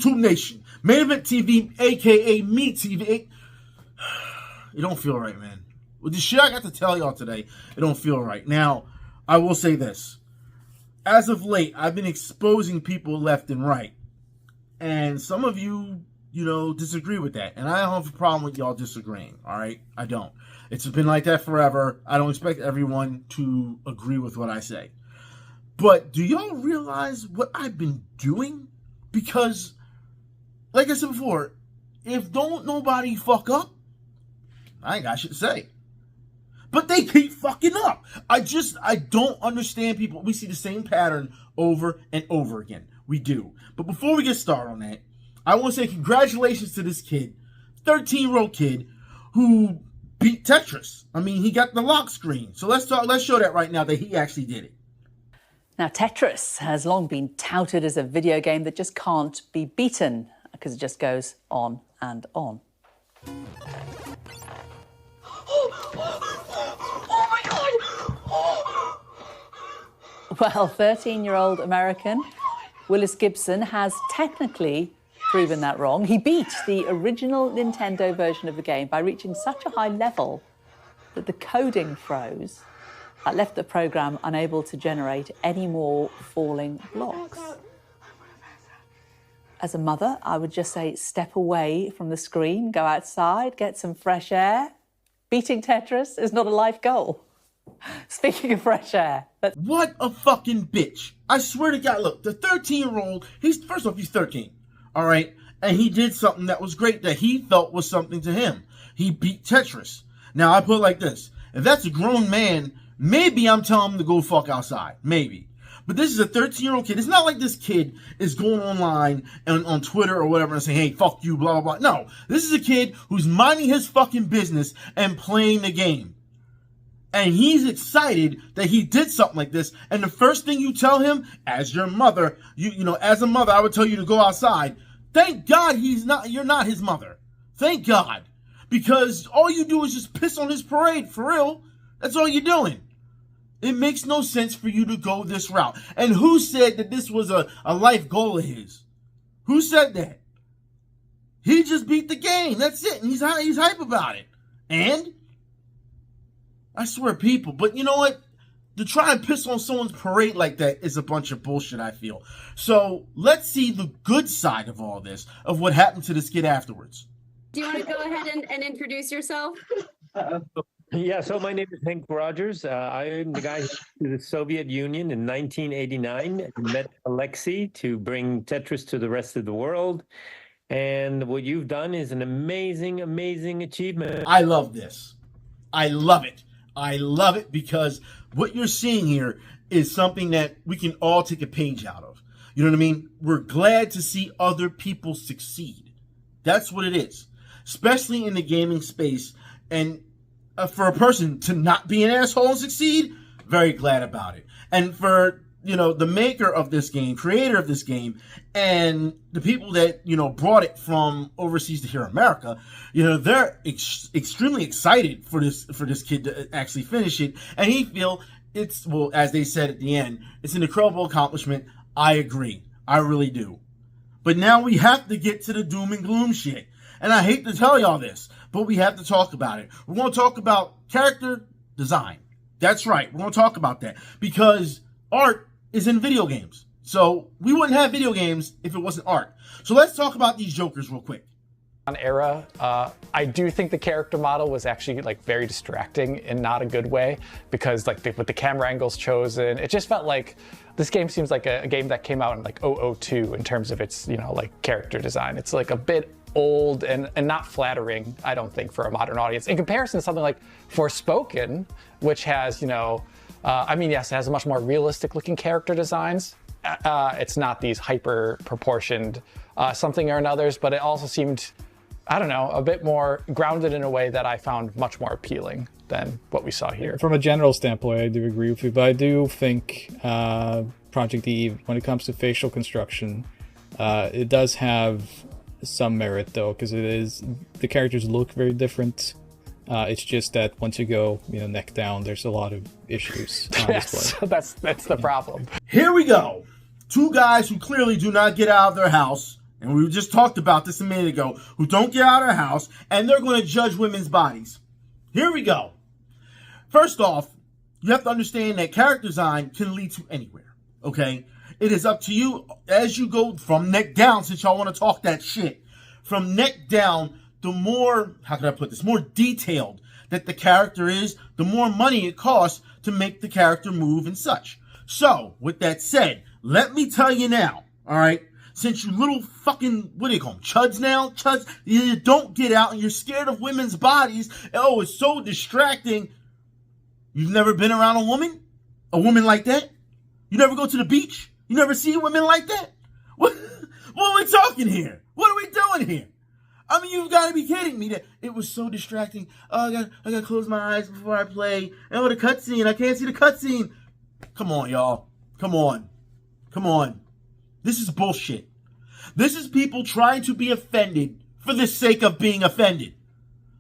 YouTube Nation, Main Event TV, aka Me TV. It don't feel right, man. With the shit I got to tell y'all today, it don't feel right. Now, I will say this. As of late, I've been exposing people left and right. And some of you, disagree with that. And I don't have a problem with y'all disagreeing, all right? I don't. It's been like that forever. I don't expect everyone to agree with what I say. But do y'all realize what I've been doing? Because, like I said before, if don't nobody fuck up, I ain't got shit to say. But they keep fucking up. I don't understand people. We see the same pattern over and over again. We do. But before we get started on that, I want to say congratulations to this kid, 13-year-old kid, who beat Tetris. I mean, he got the lock screen. So let's show that right now that he actually did it. Now, Tetris has long been touted as a video game that just can't be beaten because it just goes on and on. Oh my God! Well, 13-year-old American Willis Gibson has technically proven that wrong. He beat the original Nintendo version of the game by reaching such a high level that the coding froze. That left the program unable to generate any more falling blocks. As a mother, I would just say step away from the screen, go outside, get some fresh air. Beating Tetris is not a life goal. Speaking of fresh air. What a fucking bitch. I swear to God, look, the 13-year-old, first off, he's 13, all right? And he did something that was great that he felt was something to him. He beat Tetris. Now, I put it like this. If that's a grown man, maybe I'm telling him to go fuck outside. Maybe. But this is a 13-year-old kid. It's not like this kid is going online and on Twitter or whatever and saying, hey, fuck you, blah, blah, blah. No. This is a kid who's minding his fucking business and playing the game. And he's excited that he did something like this. And the first thing you tell him, as your mother, as a mother, I would tell you to go outside. Thank God you're not his mother. Thank God. Because all you do is just piss on his parade, for real. That's all you're doing. It makes no sense for you to go this route. And who said that this was a life goal of his? Who said that? He just beat the game. That's it. And he's hype about it. And I swear, people. But you know what? To try and piss on someone's parade like that is a bunch of bullshit, I feel. So let's see the good side of all this, of what happened to this kid afterwards. Do you want to go ahead and introduce yourself? Yeah, so my name is Hank Rogers. I am the guy who to the Soviet Union in 1989 and met Alexei to bring Tetris to the rest of the world. And what you've done is an amazing, amazing achievement. I love this. I love it. I love it because what you're seeing here is something that we can all take a page out of. You know what I mean? We're glad to see other people succeed. That's what it is. Especially in the gaming space. And for a person to not be an asshole and succeed, very glad about it. And for, the maker of this game, creator of this game, and the people that, brought it from overseas to here in America, they're extremely excited for this kid to actually finish it. And he feel it's, well, as they said at the end, it's an incredible accomplishment. I agree. I really do. But now we have to get to the doom and gloom shit. And I hate to tell y'all this, but we have to talk about it. We're going to talk about character design. That's right. We're going to talk about that because art is in video games. So we wouldn't have video games if it wasn't art. So let's talk about these jokers real quick. Era, I do think the character model was actually very distracting in not a good way because with the camera angles chosen, it just felt like this game seems like a game that came out in 2002 in terms of its character design. It's a bit old and not flattering, I don't think, for a modern audience in comparison to something like Forspoken, which has yes, it has a much more realistic looking character designs. It's not these hyper proportioned something or another's, but it also seemed, I don't know, a bit more grounded in a way that I found much more appealing than what we saw here. From a general standpoint, I do agree with you, but I do think Project Eve, when it comes to facial construction, it does have some merit though, because the characters look very different. It's just that once you go, neck down, there's a lot of issues on display. that's the problem. Here we go. Two guys who clearly do not get out of their house and we just talked about this a minute ago, who don't get out of the house, and they're going to judge women's bodies. Here we go. First off, you have to understand that character design can lead to anywhere, okay? It is up to you as you go from neck down, since y'all want to talk that shit. From neck down, the more, how can I put this, more detailed that the character is, the more money it costs to make the character move and such. So, with that said, let me tell you now, all right? Since you little fucking, what do you call them, chuds now? Chuds, you don't get out and you're scared of women's bodies. Oh, it's so distracting. You've never been around a woman? A woman like that? You never go to the beach? You never see women like that? What are we talking here? What are we doing here? I mean, you've got to be kidding me that it was so distracting. Oh, I got to close my eyes before I play. Oh, the cutscene. I can't see the cutscene. Come on, y'all. Come on. Come on. This is bullshit. This is people trying to be offended for the sake of being offended.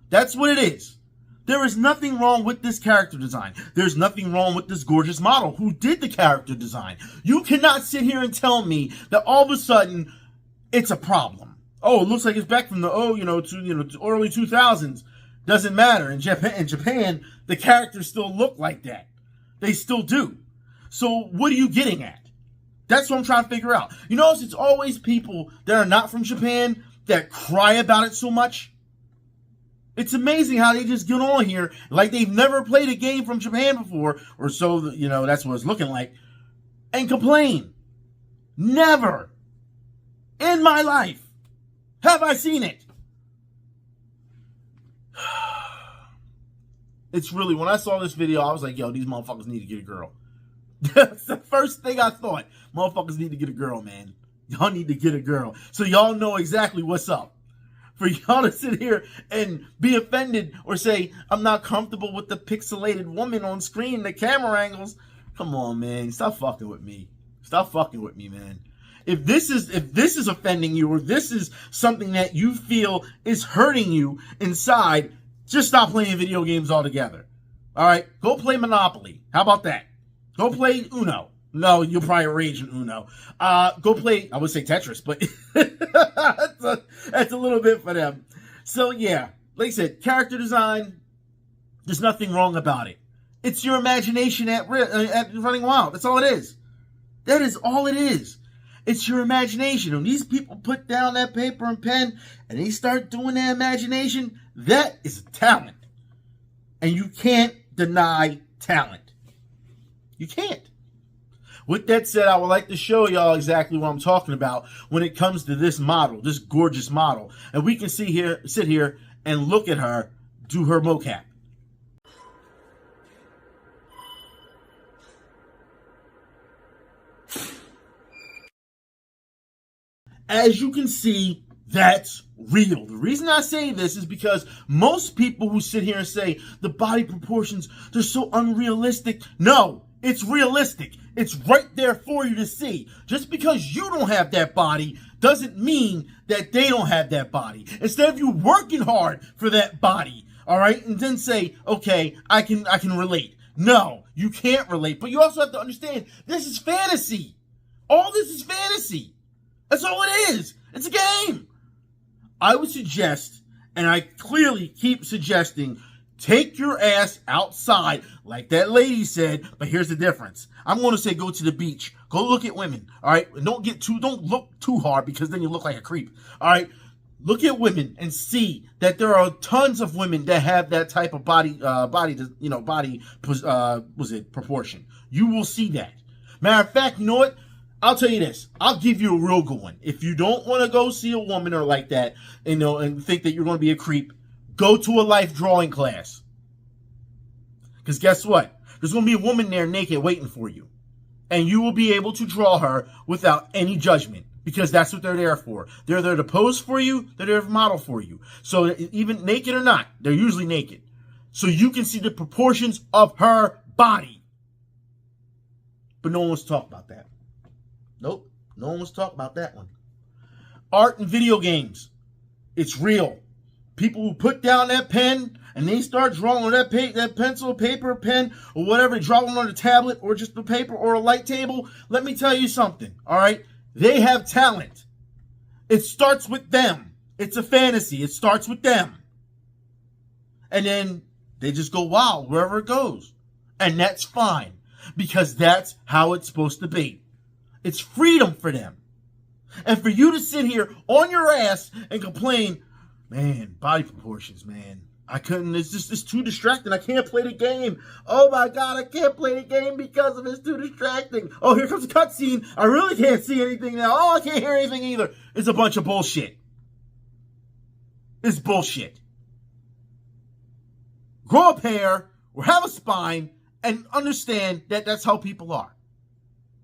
That's what it is. There is nothing wrong with this character design. There's nothing wrong with this gorgeous model who did the character design. You cannot sit here and tell me that all of a sudden it's a problem. Oh, it looks like it's back from the early 2000s. Doesn't matter. In Japan, the characters still look like that. They still do. So what are you getting at? That's what I'm trying to figure out. You notice it's always people that are not from Japan that cry about it so much. It's amazing how they just get on here like they've never played a game from Japan before, or so, that's what it's looking like, and complain. Never in my life have I seen it. It's really, when I saw this video, I was like, yo, these motherfuckers need to get a girl. That's the first thing I thought. Motherfuckers need to get a girl, man. Y'all need to get a girl. So y'all know exactly what's up. For y'all to sit here and be offended or say, I'm not comfortable with the pixelated woman on screen, the camera angles. Come on, man. Stop fucking with me. Stop fucking with me, man. If this is offending you, or this is something that you feel is hurting you inside, just stop playing video games altogether. All right? Go play Monopoly. How about that? Go play Uno. No, you'll probably rage in Uno. Go play, I would say Tetris, but that's a little bit for them. So yeah, like I said, character design, there's nothing wrong about it. It's your imagination at running wild. That's all it is. That is all it is. It's your imagination. When these people put down that paper and pen and they start doing their imagination, that is a talent. And you can't deny talent. You can't. With that said, I would like to show y'all exactly what I'm talking about when it comes to this model, this gorgeous model. And we can sit here and look at her do her mocap. As you can see, that's real. The reason I say this is because most people who sit here and say the body proportions, they're so unrealistic. No, it's realistic. It's right there for you to see. Just because you don't have that body doesn't mean that they don't have that body. Instead of you working hard for that body, all right, and then say, okay, I can relate. No, you can't relate. But you also have to understand, this is fantasy. All this is fantasy. That's all it is. It's a game. I would suggest, and I clearly keep suggesting, take your ass outside, like that lady said, but here's the difference. I'm going to say go to the beach. Go look at women, all right? Don't look too hard, because then you look like a creep, all right? Look at women and see that there are tons of women that have that type of body proportion. You will see that. Matter of fact, you know what? I'll tell you this. I'll give you a real good one. If you don't want to go see a woman or like that, and think that you're going to be a creep, go to a life drawing class. Because guess what? There's going to be a woman there naked waiting for you. And you will be able to draw her without any judgment. Because that's what they're there for. They're there to pose for you. They're there to model for you. So even naked or not, they're usually naked. So you can see the proportions of her body. But no one wants to talk about that. Nope. No one wants to talk about that one. Art and video games. It's real. People who put down that pen and they start drawing on that pencil, paper, pen, or whatever, drawing on a tablet or just the paper or a light table. Let me tell you something, all right? They have talent. It starts with them. It's a fantasy. It starts with them. And then they just go wild wherever it goes. And that's fine. Because that's how it's supposed to be. It's freedom for them. And for you to sit here on your ass and complain, man, body proportions, man. I couldn't, it's too distracting. I can't play the game. Oh my God, I can't play the game because of it's too distracting. Oh, here comes a cutscene. I really can't see anything now. Oh, I can't hear anything either. It's a bunch of bullshit. It's bullshit. Grow a pair or have a spine and understand that that's how people are.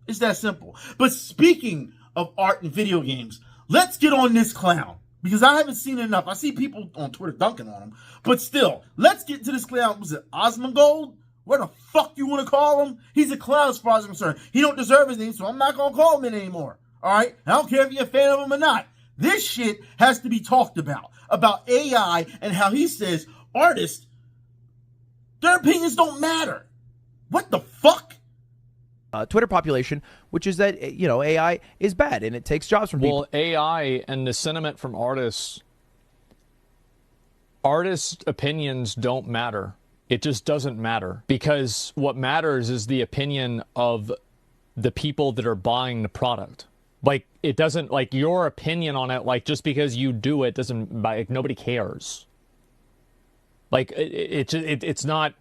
It's that simple. But speaking of art and video games, let's get on this clown. Because I haven't seen it enough. I see people on Twitter dunking on him. But still, let's get to this clown. Was it Osmongold? What the fuck you want to call him? He's a clown as far as I'm concerned. He don't deserve his name, so I'm not going to call him it anymore. All right? I don't care if you're a fan of him or not. This shit has to be talked about AI and how he says artists, their opinions don't matter. What the fuck? Twitter population, which is that, you know, AI is bad and it takes jobs from people. Well, AI and the sentiment from artists' opinions don't matter. It just doesn't matter, because what matters is the opinion of the people that are buying the product. Like, it doesn't, like, your opinion on it, like, just because you do it doesn't, like, nobody cares. Like, it's not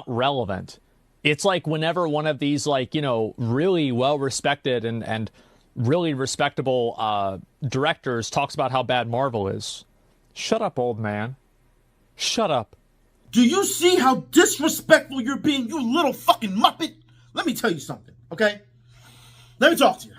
relevant. It's like whenever one of these, like, you know, really well-respected and really respectable directors talks about how bad Marvel is. Shut up, old man. Shut up. Do you see how disrespectful you're being, you little fucking muppet? Let me tell you something, okay? Let me talk to you.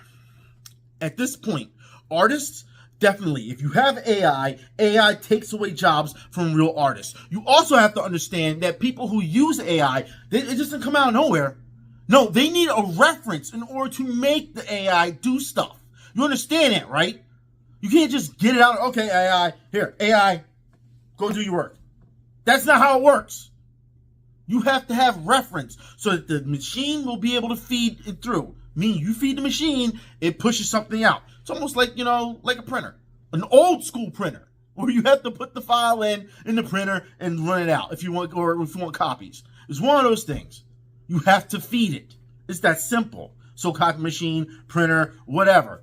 At this point, artists, definitely, if you have AI takes away jobs from real artists. You also have to understand that people who use AI, it just doesn't come out of nowhere. No, they need a reference in order to make the AI do stuff. You understand that, right? You can't just get it out. Okay, AI, go do your work. That's not how it works. You have to have reference so that the machine will be able to feed it through. Meaning you feed the machine, it pushes something out. It's almost like, you know, like a printer. An old school printer. Where you have to put the file in the printer and run it out if you want, or if you want copies. It's one of those things. You have to feed it. It's that simple. So copy machine, printer, whatever.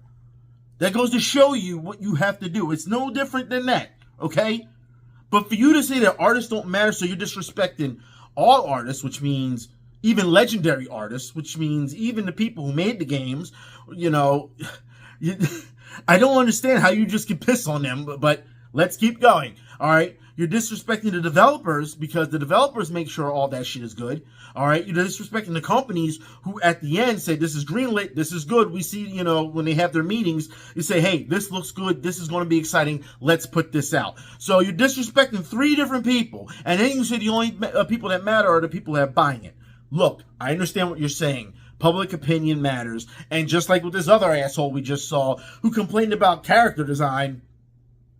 That goes to show you what you have to do. It's no different than that, okay? But for you to say that artists don't matter, so you're disrespecting all artists, which means even legendary artists, which means even the people who made the games, you know, I don't understand how you just can piss on them, but let's keep going, all right? You're disrespecting the developers because the developers make sure all that shit is good, all right? You're disrespecting the companies who at the end say, this is greenlit, this is good. We see, you know, when they have their meetings, you say, hey, this looks good, this is going to be exciting, let's put this out. So you're disrespecting three different people, and then you say the only people that matter are the people that are buying it. Look, I understand what you're saying. Public opinion matters. And just like with this other asshole we just saw who complained about character design,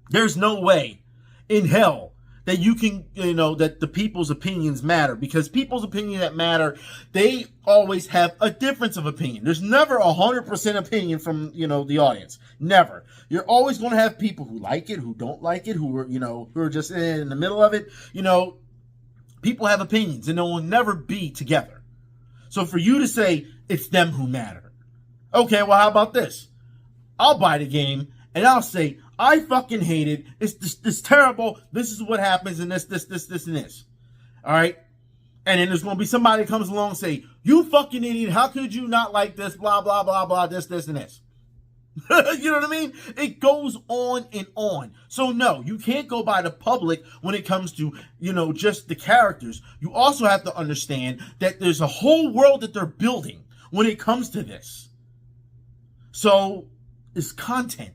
there's no way in hell that you can, you know, that the people's opinions matter, because people's opinion that matter, they always have a difference of opinion. There's never 100% opinion from, you know, the audience. Never. You're always going to have people who like it, who don't like it, who are, you know, who are just in the middle of it. You know, people have opinions and they will never be together. So for you to say it's them who matter. Okay, well, how about this? I'll buy the game and I'll say, I fucking hate it. It's this terrible. This is what happens and this, and this. All right? And then there's going to be somebody that comes along and say, you fucking idiot. How could you not like this? Blah, blah, blah, blah, this, and this. You know what I mean? It goes on and on. So no, you can't go by the public when it comes to, you know, just the characters. You also have to understand that there's a whole world that they're building when it comes to this. So it's content.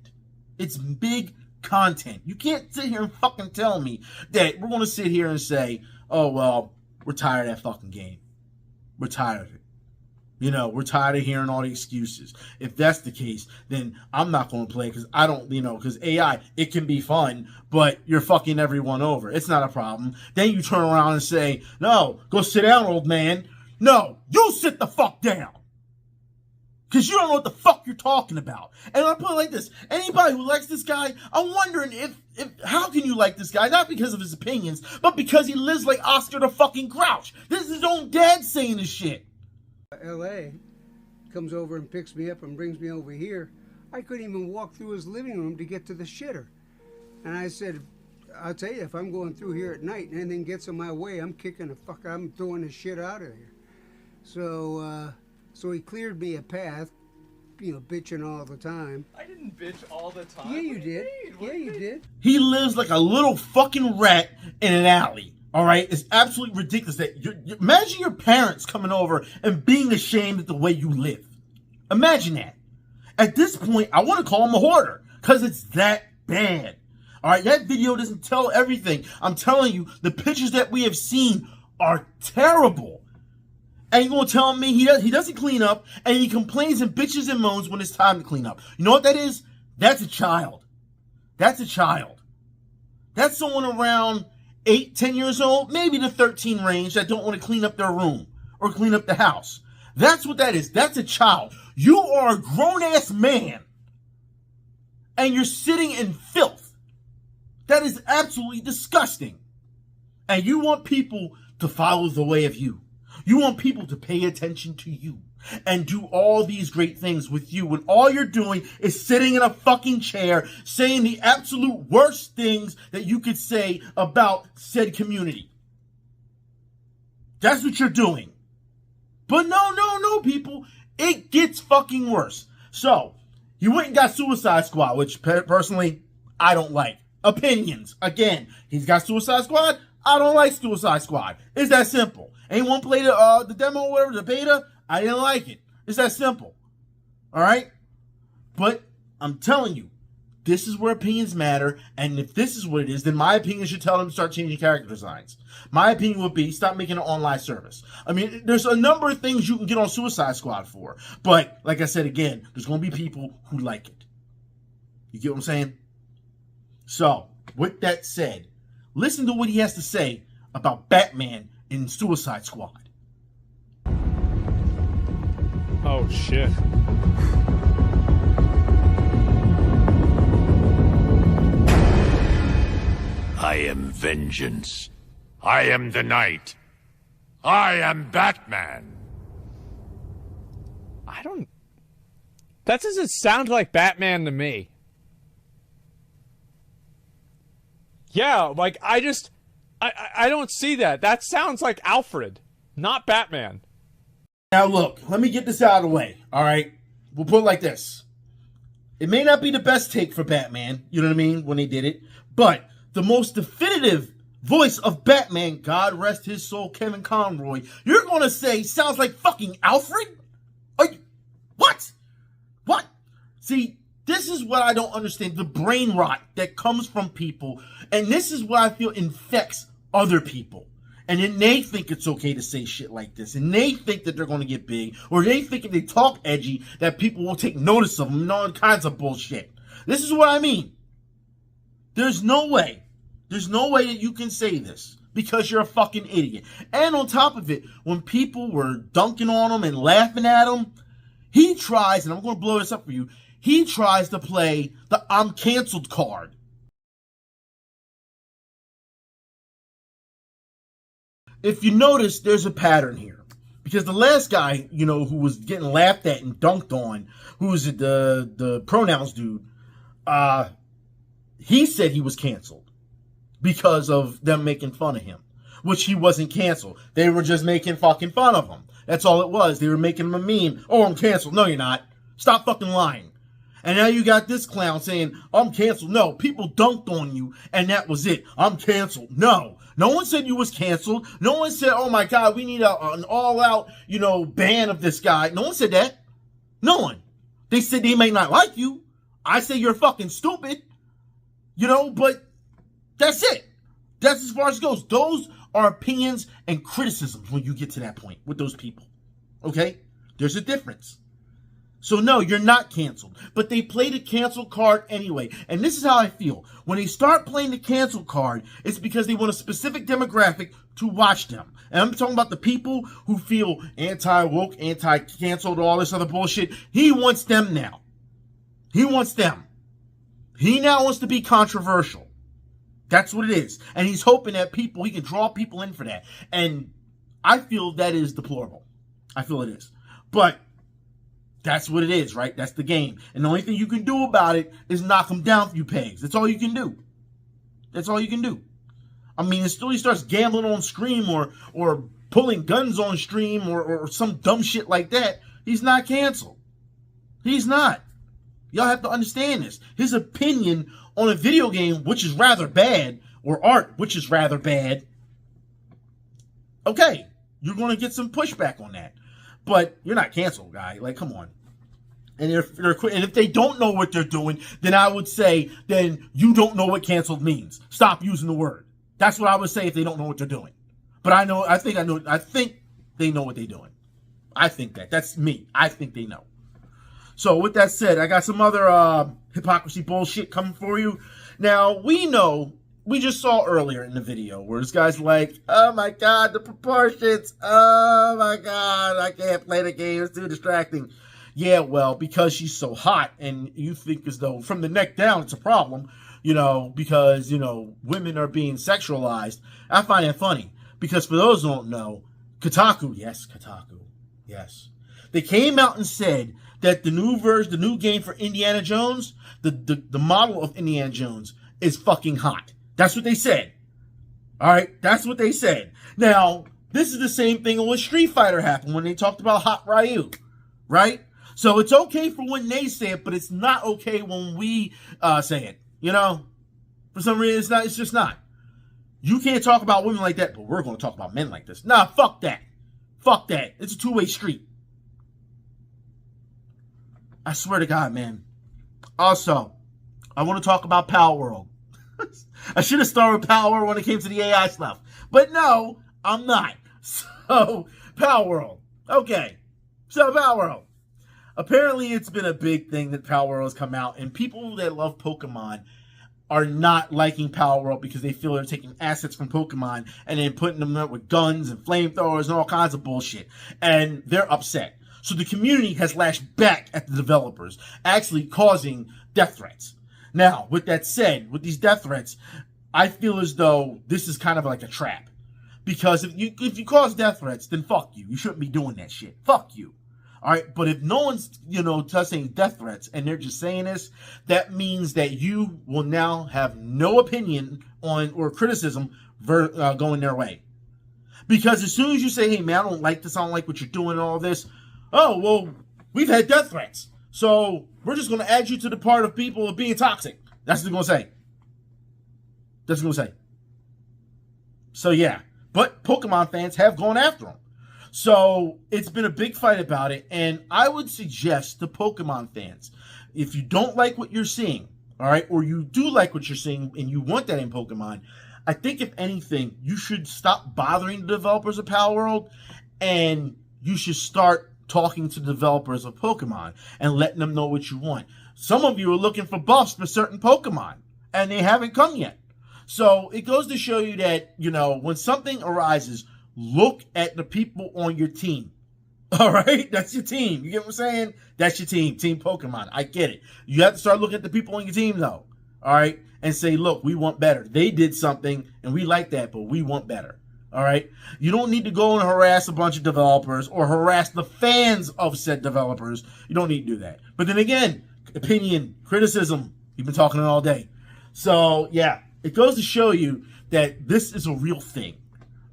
It's big content. You can't sit here and fucking tell me that we're going to sit here and say, oh, well, we're tired of that fucking game. We're tired of it. You know, we're tired of hearing all the excuses. If that's the case, then I'm not going to play because I don't, you know, because AI, it can be fun, but you're fucking everyone over. It's not a problem. Then you turn around and say, no, go sit down, old man. No, you sit the fuck down. Because you don't know what the fuck you're talking about. And I'll put it like this. Anybody who likes this guy, I'm wondering if how can you like this guy? Not because of his opinions, but because he lives like Oscar the fucking Grouch. This is his own dad saying this shit. L.A. comes over and picks me up and brings me over here. I couldn't even walk through his living room to get to the shitter. And I said, I'll tell you, if I'm going through here at night and anything gets in my way, I'm throwing the shit out of here. So he cleared me a path, bitching all the time. I didn't bitch all the time. Yeah, you did. Yeah, you did. He lives like a little fucking rat in an alley. All right? It's absolutely ridiculous that imagine your parents coming over and being ashamed at the way you live. Imagine that. At this point, I want to call him a hoarder because it's that bad. All right? That video doesn't tell everything. I'm telling you, the pictures that we have seen are terrible. And you're going to tell me he doesn't clean up, and he complains and bitches and moans when it's time to clean up. You know what that is? That's a child. That's a child. That's someone around 8, 10 years old, maybe the 13 range, that don't want to clean up their room or clean up the house. That's what that is. That's a child. You are a grown-ass man, and you're sitting in filth. That is absolutely disgusting. And you want people to follow the way of you. You want people to pay attention to you and do all these great things with you when all you're doing is sitting in a fucking chair saying the absolute worst things that you could say about said community. That's what you're doing. But no, people. It gets fucking worse. So, you went and got Suicide Squad, which personally, I don't like. Opinions. Again, he's got Suicide Squad. I don't like Suicide Squad. It's that simple. Anyone played the demo or whatever, the beta? I didn't like it. It's that simple. All right? But I'm telling you, this is where opinions matter. And if this is what it is, then my opinion should tell them to start changing character designs. My opinion would be stop making an online service. I mean, there's a number of things you can get on Suicide Squad for. But like I said again, there's going to be people who like it. You get what I'm saying? So, with that said, listen to what he has to say about Batman in Suicide Squad. Oh, shit. I am vengeance. I am the night. I am Batman. That doesn't sound like Batman to me. Yeah, like, I don't see that. That sounds like Alfred, not Batman. Now look, let me get this out of the way, all right? We'll put it like this. It may not be the best take for Batman, you know what I mean, when they did it, but the most definitive voice of Batman, God rest his soul, Kevin Conroy, you're going to say sounds like fucking Alfred? What? What? See, this is what I don't understand, the brain rot that comes from people, and this is what I feel infects other people. And then they think it's okay to say shit like this, and they think that they're going to get big, or they think if they talk edgy that people will take notice of them and all kinds of bullshit. This is what I mean. There's no way that you can say this because you're a fucking idiot. And on top of it, when people were dunking on him and laughing at him, he tries, and I'm going to blow this up for you, he tries to play the I'm canceled card. If you notice, there's a pattern here. Because the last guy, who was getting laughed at and dunked on, who was the pronouns dude, he said he was canceled because of them making fun of him. Which he wasn't canceled. They were just making fucking fun of him. That's all it was. They were making him a meme. Oh, I'm canceled. No, you're not. Stop fucking lying. And now you got this clown saying, I'm canceled. No, people dunked on you, and that was it. I'm canceled. No. No one said you was canceled. No one said, oh my God, we need an all-out, ban of this guy. No one said that. No one. They said they may not like you. I say you're fucking stupid. But that's it. That's as far as it goes. Those are opinions and criticisms when you get to that point with those people. Okay? There's a difference. So no, you're not canceled. But they play the cancel card anyway. And this is how I feel. When they start playing the cancel card, it's because they want a specific demographic to watch them. And I'm talking about the people who feel anti-woke, anti-canceled, all this other bullshit. He wants them now. He wants them. He now wants to be controversial. That's what it is. And he's hoping that he can draw people in for that. And I feel that is deplorable. I feel it is. But that's what it is, right? That's the game. And the only thing you can do about it is knock him down a few pegs. That's all you can do. That's all you can do. I mean, until he starts gambling on stream or pulling guns on stream or some dumb shit like that, he's not canceled. He's not. Y'all have to understand this. His opinion on a video game, which is rather bad, or art, which is rather bad, okay, you're going to get some pushback on that. But you're not canceled, guy. Like, come on. And if they don't know what they're doing, then I would say, then you don't know what canceled means. Stop using the word. That's what I would say if they don't know what they're doing. But I think they know what they're doing. I think that. That's me. I think they know. So with that said, I got some other hypocrisy bullshit coming for you. Now, we just saw earlier in the video where this guy's like, oh my God, the proportions. Oh my God, I can't play the game. It's too distracting. Yeah, well, because she's so hot and you think as though from the neck down it's a problem, because, women are being sexualized. I find that funny because for those who don't know, Kotaku, yes. They came out and said that the new game for Indiana Jones, the model of Indiana Jones is fucking hot. That's what they said. All right, that's what they said. Now, this is the same thing when Street Fighter happened when they talked about Hot Ryu, right? So it's okay for when they say it, but it's not okay when we say it. For some reason, it's just not. You can't talk about women like that, but we're going to talk about men like this. Nah, fuck that. Fuck that. It's a two-way street. I swear to God, man. Also, I want to talk about Power World. I should have started with Power World when it came to the AI stuff. But no, I'm not. So, Power World. Okay. So, Power World. Apparently, it's been a big thing that Power World has come out, and people that love Pokemon are not liking Power World because they feel they're taking assets from Pokemon and then putting them up with guns and flamethrowers and all kinds of bullshit. And they're upset. So the community has lashed back at the developers, actually causing death threats. Now, with that said, with these death threats, I feel as though this is kind of like a trap. Because if you cause death threats, then fuck you. You shouldn't be doing that shit. Fuck you. All right, but if no one's, saying death threats and they're just saying this, that means that you will now have no opinion on or criticism going their way. Because as soon as you say, hey, man, I don't like this, I don't like what you're doing and all this, oh, well, we've had death threats. So we're just going to add you to the part of people of being toxic. That's what they're going to say. That's what they're going to say. So, yeah. But Pokemon fans have gone after them. So it's been a big fight about it. And I would suggest to Pokemon fans, if you don't like what you're seeing, all right, or you do like what you're seeing and you want that in Pokemon, I think if anything, you should stop bothering the developers of Power World and you should start talking to developers of Pokemon and letting them know what you want. Some of you are looking for buffs for certain Pokemon and they haven't come yet. So it goes to show you that, when something arises, look at the people on your team. All right? That's your team. You get what I'm saying? That's your team. Team Pokemon. I get it. You have to start looking at the people on your team, though. All right? And say, look, we want better. They did something, and we like that, but we want better. All right? You don't need to go and harass a bunch of developers or harass the fans of said developers. You don't need to do that. But then again, opinion, criticism, you've been talking all day. So, yeah, it goes to show you that this is a real thing.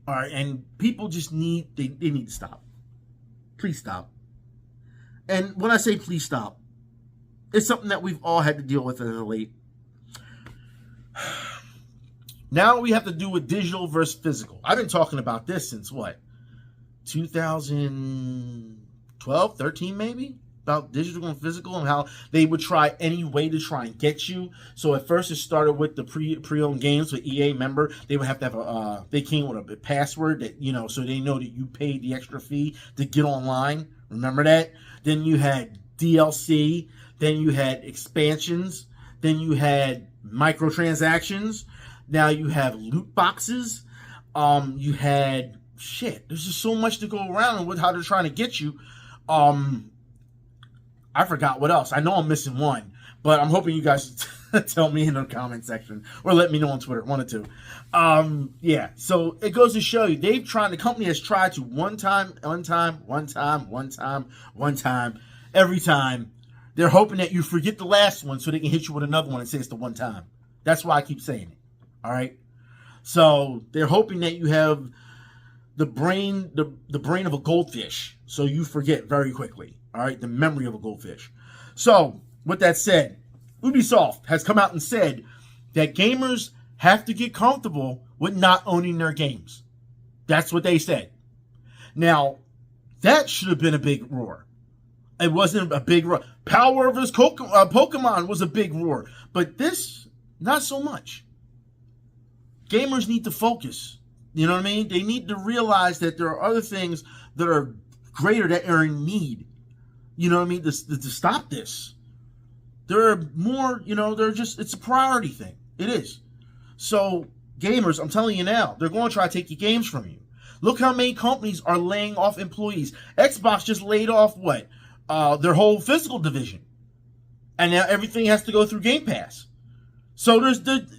All right, and people just need to stop. Please stop. And when I say please stop, it's something that we've all had to deal with as of late. Now we have to do with digital versus physical. I've been talking about this since what? 2012, 13 maybe? About digital and physical and how they would try any way to try and get you. So at first it started with the pre-owned games with EA. Remember, they would have to have they came with a password that, so they know that you paid the extra fee to get online. Remember that? Then you had DLC, then you had expansions, then you had microtransactions, now you have loot boxes, you had shit. There's just so much to go around with how they're trying to get you. I forgot what else. I know I'm missing one, but I'm hoping you guys tell me in the comment section or let me know on Twitter, one or two. Yeah, so it goes to show you, the company has tried to one time, every time. They're hoping that you forget the last one so they can hit you with another one and say it's the one time. That's why I keep saying it. All right. So they're hoping that you have the brain of a goldfish, so you forget very quickly. All right, the memory of a goldfish. So with that said, Ubisoft has come out and said that gamers have to get comfortable with not owning their games. That's what they said. Now, that should have been a big roar. It wasn't a big roar. Power vs. Pokemon was a big roar. But this, not so much. Gamers need to focus. You know what I mean? They need to realize that there are other things that are greater that are in need. You know what I mean? To stop this. There are more, it's a priority thing. It is. So, gamers, I'm telling you now, they're going to try to take your games from you. Look how many companies are laying off employees. Xbox just laid off what? Their whole physical division. And now everything has to go through Game Pass. So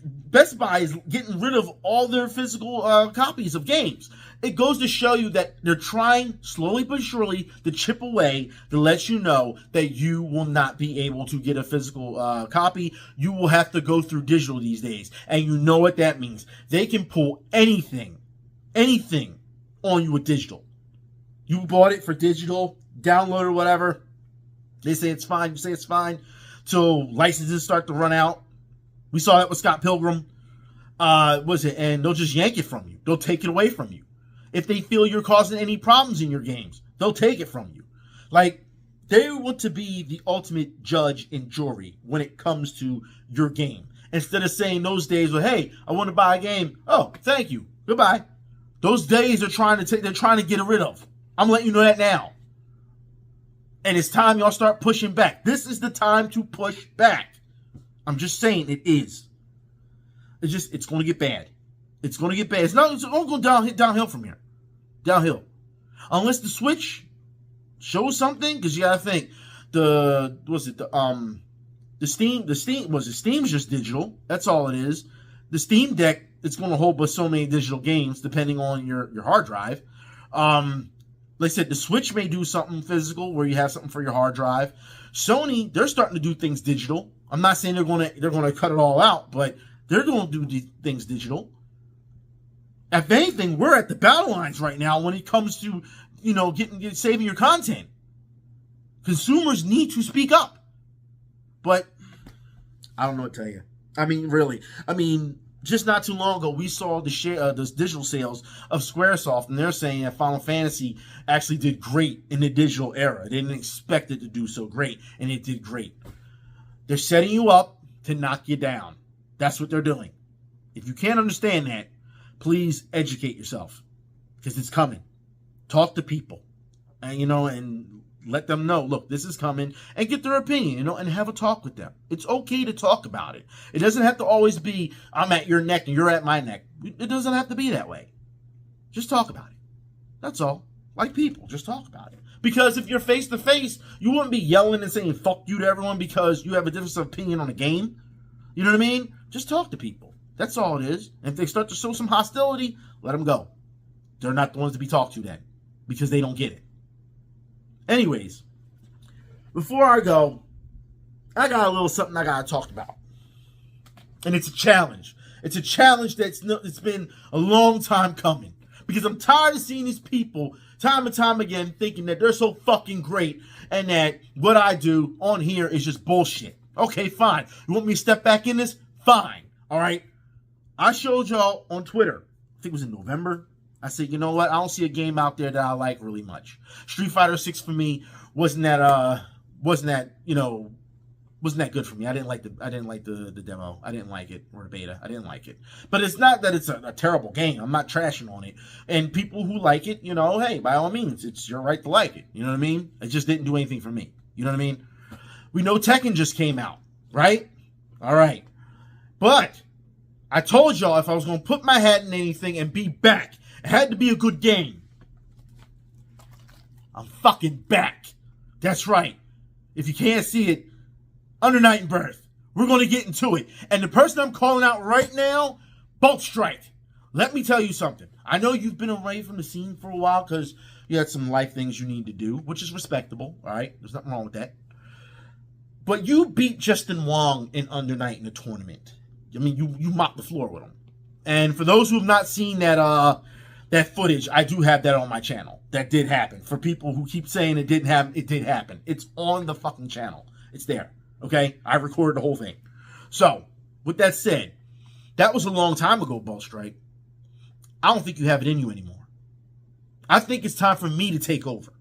Best Buy is getting rid of all their physical copies of games. It goes to show you that they're trying slowly but surely to chip away to let you know that you will not be able to get a physical copy. You will have to go through digital these days. And you know what that means. They can pull anything on you with digital. You bought it for digital, download or whatever. They say it's fine. You say it's fine. Till licenses start to run out. We saw that with Scott Pilgrim. And they'll just yank it from you. They'll take it away from you. If they feel you're causing any problems in your games, they'll take it from you. Like, they want to be the ultimate judge and jury when it comes to your game. Instead of saying those days, well, hey, I want to buy a game. Oh, thank you. Goodbye. Those days they're trying to get rid of. I'm letting you know that now. And it's time y'all start pushing back. This is the time to push back. I'm just saying it is. It's going to get bad. It's going to get bad. It's going to go downhill from here. Downhill. Unless the Switch shows something, because you got to think Steam's just digital. That's all it is. The Steam Deck, it's going to hold but so many digital games depending on your hard drive. Like I said, the Switch may do something physical where you have something for your hard drive. Sony, they're starting to do things digital. I'm not saying they're going to cut it all out, but they're going to do things digital. If anything, we're at the battle lines right now when it comes to, saving your content. Consumers need to speak up. But I don't know what to tell you. I mean, really. I mean, just not too long ago, we saw the digital sales of Squaresoft, and they're saying that Final Fantasy actually did great in the digital era. They didn't expect it to do so great, and it did great. They're setting you up to knock you down. That's what they're doing. If you can't understand that, please educate yourself, because it's coming. Talk to people, and let them know, look, this is coming, and get their opinion, and have a talk with them. It's okay to talk about it. It doesn't have to always be, I'm at your neck and you're at my neck. It doesn't have to be that way. Just talk about it. That's all. Like people, just talk about it. Because if you're face to face, you wouldn't be yelling and saying fuck you to everyone because you have a difference of opinion on a game. You know what I mean? Just talk to people. That's all it is. And if they start to show some hostility, let them go. They're not the ones to be talked to then, because they don't get it. Anyways, before I go, I got a little something I got to talk about. And it's a challenge. It's a challenge it's been a long time coming. Because I'm tired of seeing these people time and time again thinking that they're so fucking great and that what I do on here is just bullshit. Okay, fine. You want me to step back in this? Fine. All right. I showed y'all on Twitter, I think it was in November. I said, you know what? I don't see a game out there that I like really much. Street Fighter 6 for me wasn't that good for me. I didn't like the demo. I didn't like it, or the beta. I didn't like it. But it's not that it's a terrible game. I'm not trashing on it. And people who like it, hey, by all means, it's your right to like it. You know what I mean? It just didn't do anything for me. You know what I mean? We know Tekken just came out, right? All right. But I told y'all if I was going to put my hat in anything and be back, it had to be a good game. I'm fucking back. That's right. If you can't see it, Under Night and Birth. We're going to get into it. And the person I'm calling out right now, Bolt Strike. Let me tell you something. I know you've been away from the scene for a while because you had some life things you need to do, which is respectable, all right? There's nothing wrong with that. But you beat Justin Wong in Under Night in the tournament. I mean, you mopped the floor with him. And for those who have not seen that that footage, I do have that on my channel. That did happen. For people who keep saying it didn't happen, it did happen. It's on the fucking channel. It's there. Okay? I recorded the whole thing. So, with that said, that was a long time ago, Bolt Strike. I don't think you have it in you anymore. I think it's time for me to take over.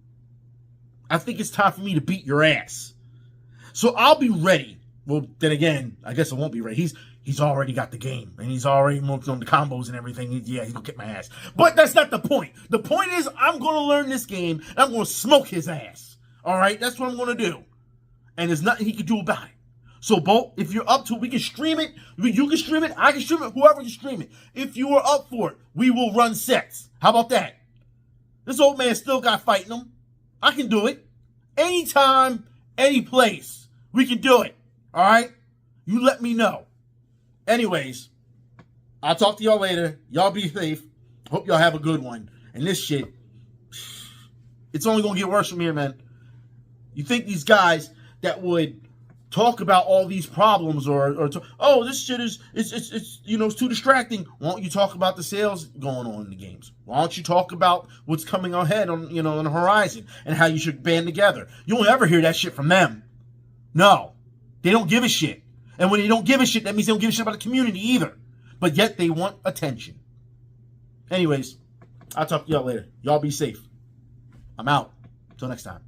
I think it's time for me to beat your ass. So I'll be ready. Well, then again, I guess I won't be ready. He's already got the game, and he's already worked on the combos and everything. Yeah, he's gonna kick my ass. But that's not the point. The point is I'm gonna learn this game, and I'm gonna smoke his ass. All right, that's what I'm gonna do. And there's nothing he can do about it. So, Bolt, if you're up to it, we can stream it. You can stream it. I can stream it. Whoever can stream it. If you are up for it, we will run sets. How about that? This old man still got fighting him. I can do it. Anytime, any place. We can do it. All right? You let me know. Anyways, I'll talk to y'all later. Y'all be safe. Hope y'all have a good one. And this shit, it's only going to get worse from here, man. You think these guys that would talk about all these problems or oh, this shit is it's too distracting. Why don't you talk about the sales going on in the games? Why don't you talk about what's coming ahead on on the horizon and how you should band together? You won't ever hear that shit from them. No, they don't give a shit. And when they don't give a shit, that means they don't give a shit about the community either. But yet they want attention. Anyways, I'll talk to y'all later. Y'all be safe. I'm out. Until next time.